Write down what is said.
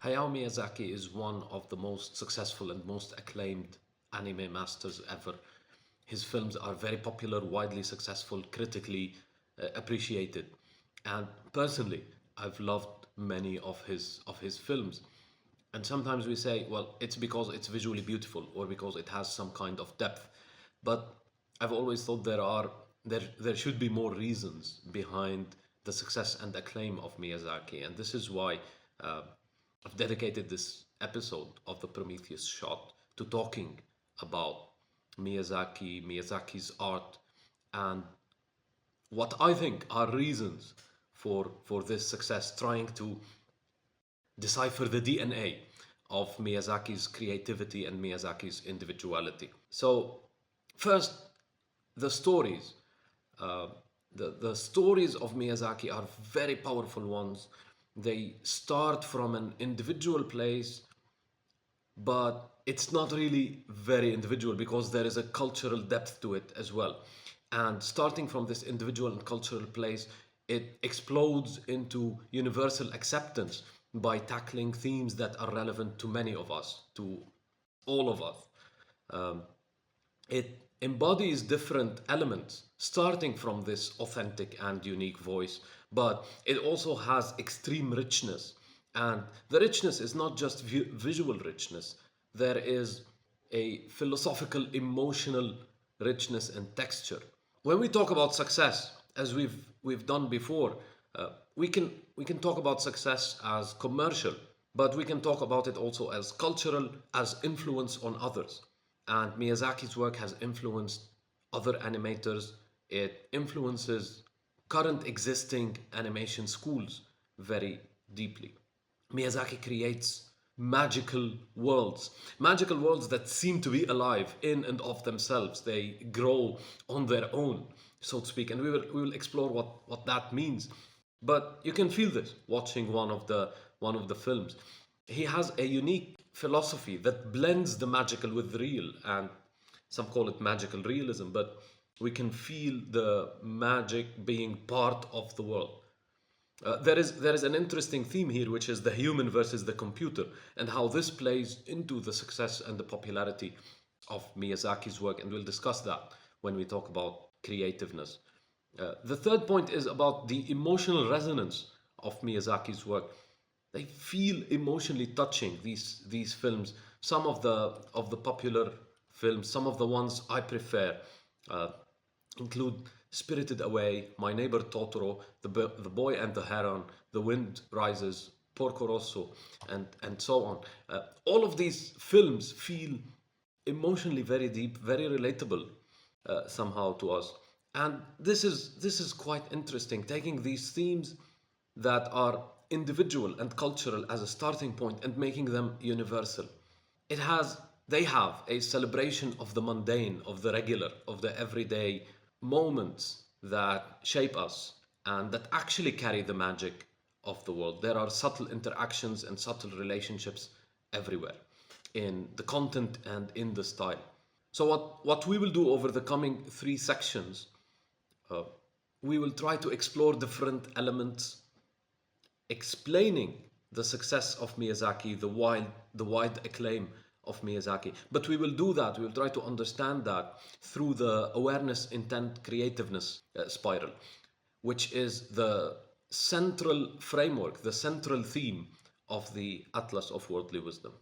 Hayao Miyazaki is one of the most successful and most acclaimed anime masters ever. His films are very popular, widely successful, critically appreciated. And personally, I've loved many of his films. And sometimes we say, well, it's because it's visually beautiful or because it has some kind of depth. But I've always thought there should be more reasons behind the success and acclaim of Miyazaki, and this is why uh, I've dedicated this episode of the Prometheus Shot to talking about Miyazaki's art, and what I think are reasons for this success, trying to decipher the DNA of Miyazaki's creativity and Miyazaki's individuality. So, first, the stories. Uh, the stories of Miyazaki are very powerful ones. They start from an individual place, but it's not really very individual because there is a cultural depth to it as well. And starting from this individual and cultural place, it explodes into universal acceptance by tackling themes that are relevant to many of us, to all of us. Um, it embodies different elements, starting from this authentic and unique voice, but it also has extreme richness. And the richness is not just visual richness, there is a philosophical, emotional richness and texture. When we talk about success, as we've done before, we can talk about success as commercial, but we can talk about it also as cultural, as influence on others. And Miyazaki's work has influenced other animators. It influences current existing animation schools very deeply. Miyazaki creates magical worlds that seem to be alive in and of themselves. They grow on their own, so to speak, and we will explore what that means. But you can feel this watching one of the films. He has a unique philosophy that blends the magical with the real, and some call it magical realism, but we can feel the magic being part of the world. There is an interesting theme here, which is the human versus the computer, and how this plays into the success and the popularity of Miyazaki's work, and we'll discuss that when we talk about creativeness. The third point is about the emotional resonance of Miyazaki's work. They feel emotionally touching, these films. Some of the popular films, some of the ones I prefer, uh, include Spirited Away, My Neighbor Totoro, the Boy and the Heron, The Wind Rises, Porco Rosso, and so on. All of these films feel emotionally very deep, very relatable somehow to us. And this is quite interesting, taking these themes that are individual and cultural as a starting point and making them universal. It has They have a celebration of the mundane, of the regular, of the everyday moments that shape us and that actually carry the magic of the world. There are subtle interactions and subtle relationships everywhere in the content and in the style. So what we will do over the coming three sections, uh, we will try to explore different elements explaining the success of Miyazaki, the wide acclaim of Miyazaki. But we will do that. We will try to understand that through the awareness, intent, creativeness spiral, which is the central framework, the central theme of the Atlas of Worldly Wisdom.